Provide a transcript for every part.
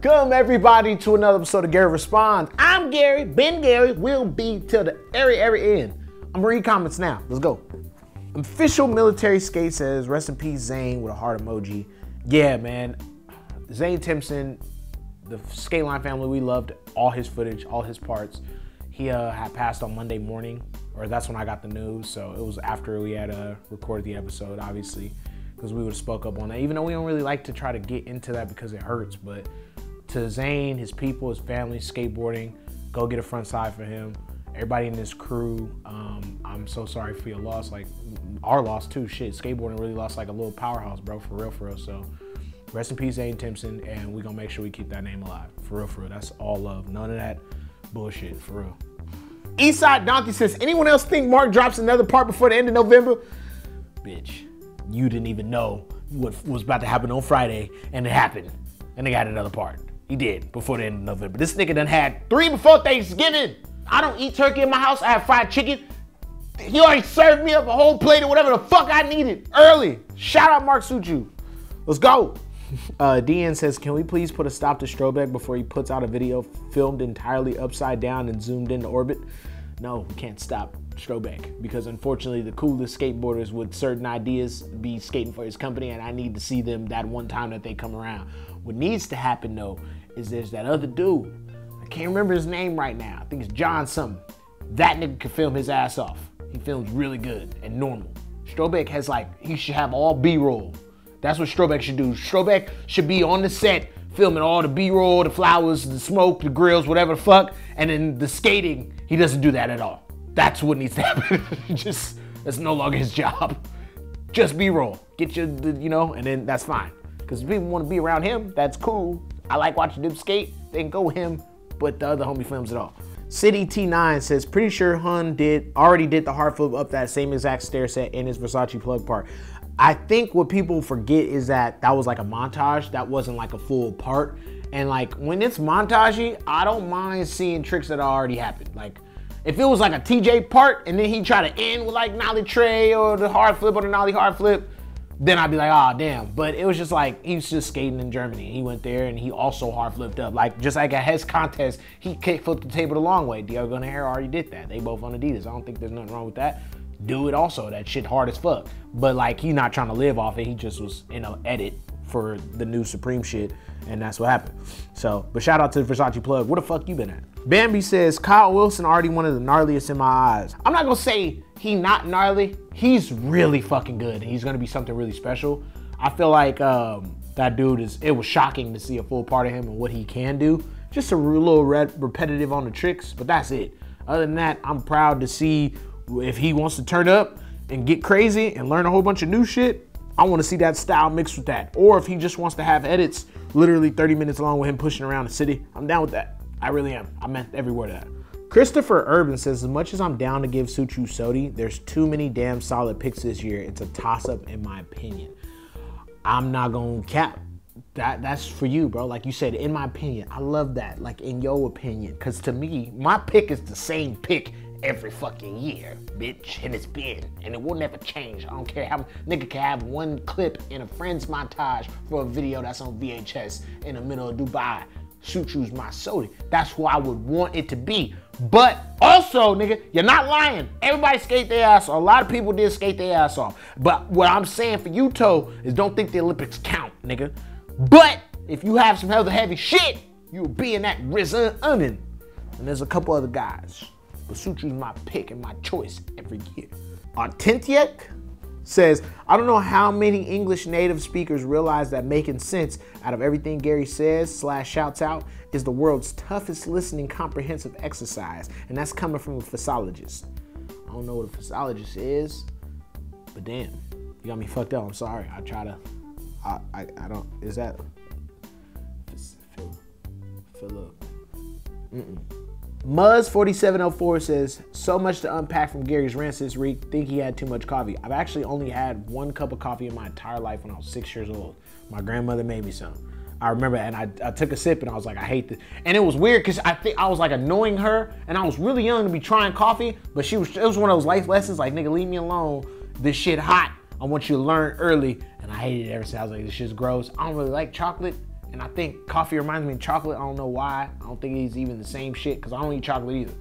Welcome everybody to another episode of Gary Responds. I'm Gary, Ben Gary, will be till the very end. I'm gonna read comments now, let's go. Official Military Skate says, rest in peace Zane with a heart emoji. Yeah, man, Zane Timpson, the Skate Line family, we loved all his footage, all his parts. He had passed on Monday morning, or that's when I got the news, so it was after we had recorded the episode, obviously, because we would have spoke up on that, even though we don't really like to try to get into that because it hurts. But to Zane, his people, his family, skateboarding, go get a front side for him. Everybody in this crew, I'm so sorry for your loss, like our loss too. Shit, skateboarding really lost like a little powerhouse, bro, for real. So rest in peace, Zane Timpson, and we gonna make sure we keep that name alive, for real. That's all love, none of that bullshit, for real. Eastside Donkey says, anyone else think Mark drops another part before the end of November? Bitch, you didn't even know what was about to happen on Friday, and it happened, and they got another part. He did, before the end of November. This nigga done had 3 before Thanksgiving. I don't eat turkey in my house, I have fried chicken. He already served me up a whole plate of whatever the fuck I needed, early. Shout out Mark Suchu. Let's go. DN says, can we please put a stop to Strobeck before he puts out a video filmed entirely upside down and zoomed into orbit? No, we can't stop Strobeck, because unfortunately the coolest skateboarders with certain ideas be skating for his company, and I need to see them that one time that they come around. What needs to happen though is there's that other dude, I can't remember his name right now, I think it's John something. That nigga can film his ass off. He films really good and normal. Strobeck has he should have all B-roll. That's what Strobeck should do. Strobeck should be on the set filming all the B-roll, the flowers, the smoke, the grills, whatever the fuck, and then the skating, he doesn't do that at all. That's what needs to happen. That's no longer his job. Just B-roll. Get your, and then that's fine. Because if people want to be around him, that's cool. I like watching them skate, they can go with him, but the other homie films it all. City T9 says, pretty sure Hun already did the hard flip up that same exact stair set in his Versace plug part. I think what people forget is that was like a montage. That wasn't like a full part. And like when it's montagey, I don't mind seeing tricks that already happened. Like if it was like a TJ part and then he tried to end with like nollie tray or the hard flip or the nollie hard flip, then I'd be like, ah, damn. But it was just like, he was just skating in Germany. He went there and he also hard flipped up. Like just like at his contest, he kick flipped the table the long way. Diego Nahara already did that. They both on Adidas. I don't think there's nothing wrong with that. Do it also, that shit hard as fuck. But like, he not trying to live off it, he just was in an edit for the new Supreme shit, and that's what happened. So, but shout out to the Versace plug. Where the fuck you been at? Bambi says, Kyle Wilson already one of the gnarliest in my eyes. I'm not gonna say he not gnarly, he's really fucking good. He's gonna be something really special. I feel like that dude it was shocking to see a full part of him and what he can do. Just a little repetitive on the tricks, but that's it. Other than that, I'm proud to see if he wants to turn up and get crazy and learn a whole bunch of new shit. I want to see that style mixed with that. Or if he just wants to have edits literally 30 minutes long with him pushing around the city, I'm down with that. I really am. I meant every word of that. Christopher Urban says, as much as I'm down to give Suchu Sodi, there's too many damn solid picks this year. It's a toss-up in my opinion. I'm not gonna cap. That's for you, bro. Like you said, in my opinion. I love that, like in your opinion. Because to me, my pick is the same pick every fucking year, bitch, and it's been, and it will never change. I don't care how nigga can have one clip in a Friends montage for a video that's on VHS in the middle of Dubai. Suchu's my Sodi. That's who I would want it to be. But also, nigga, you're not lying. Everybody skate their ass off. A lot of people did skate their ass off. But what I'm saying for you, Toe, is don't think the Olympics count, nigga. But if you have some hella heavy shit, you'll be in that Rizan Onion. And there's a couple other guys. But Suchu's my pick and my choice every year. Artentiek says, I don't know how many English native speakers realize that making sense out of everything Gary says / shouts out is the world's toughest listening comprehensive exercise. And that's coming from a physiologist. I don't know what a physiologist is, but damn, you got me fucked up. I'm sorry. I try to, I don't, is that, fill up. Muzz4704 says, so much to unpack from Gary's rants this week. Think he had too much coffee. I've actually only had 1 cup of coffee in my entire life when I was 6 years old. My grandmother made me some. I remember, and I took a sip and I was like, I hate this. And it was weird because I think I was like annoying her, and I was really young to be trying coffee, but it was one of those life lessons like, nigga, leave me alone. This shit hot. I want you to learn early. And I hated it ever since. I was like, this shit's gross. I don't really like chocolate. And I think coffee reminds me of chocolate. I don't know why. I don't think it's even the same shit because I don't eat chocolate either,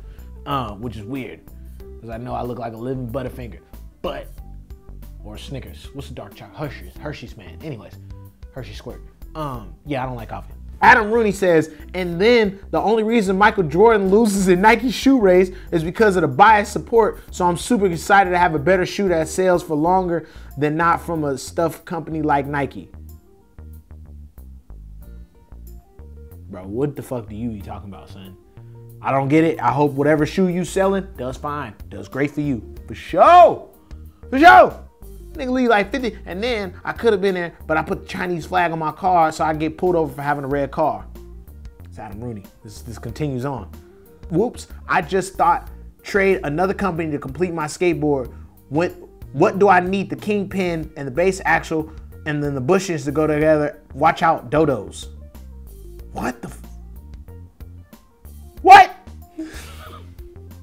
which is weird because I know I look like a living Butterfinger, or Snickers. What's the dark chocolate? Hershey's, man. Anyways, Hershey Squirt. Yeah, I don't like coffee. Adam Rooney says, and then the only reason Michael Jordan loses in Nike shoe race is because of the biased support. So I'm super excited to have a better shoe that sells for longer than not from a stuff company like Nike. Bro, what the fuck do you be talking about, son? I don't get it. I hope whatever shoe you selling does fine. Does great for you. For sure. For sure. Nigga leave like 50, and then I could have been there, but I put the Chinese flag on my car so I get pulled over for having a red car. It's Adam Rooney. This continues on. Whoops, I just thought trade another company to complete my skateboard. What do I need? The kingpin and the base axle and then the bushings to go together. Watch out, dodos. What the what?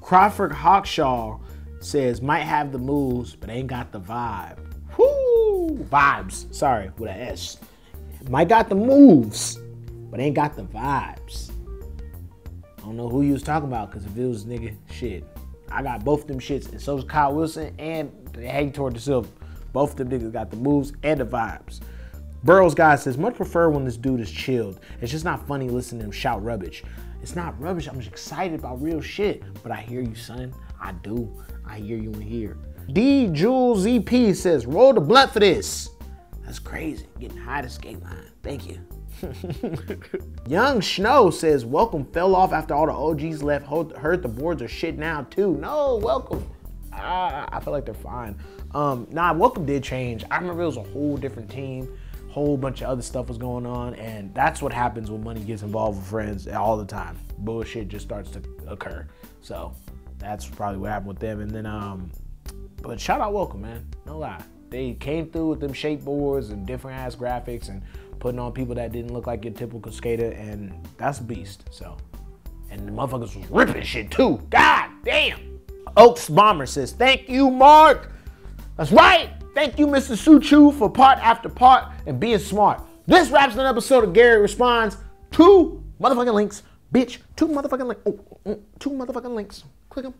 Crawford Hawkshaw says, might have the moves, but ain't got the vibe. Whoo! Vibes. Sorry, with an S. Might got the moves, but ain't got the vibes. I don't know who you was talking about, because if it was nigga, shit. I got both them shits, and so does Kyle Wilson and Hector Da Silva. Both of them niggas got the moves and the vibes. Burrows guy says, much prefer when this dude is chilled. It's just not funny listening to him shout rubbish. It's not rubbish. I'm just excited about real shit. But I hear you, son. I do. I hear you in here. D Jules EP says, roll the blunt for this. That's crazy. Getting high to skate line. Thank you. Young Snow says, welcome fell off after all the OGs left. Heard the boards are shit now too. No, welcome. I feel like they're fine. Nah, welcome did change. I remember it was a whole different team. Whole bunch of other stuff was going on, and that's what happens when money gets involved with friends all the time. Bullshit just starts to occur. So that's probably what happened with them. And then, but shout out Welcome, man. No lie. They came through with them shape boards and different ass graphics and putting on people that didn't look like your typical skater, and that's a beast. So, and the motherfuckers was ripping shit too. God damn. Oaks Bomber says, thank you, Mark. That's right. Thank you, Mr. Suchu, for part after part and being smart. This wraps an episode of Gary Responds. 2 motherfucking links. Bitch, 2 motherfucking links. 2 motherfucking links. Click them.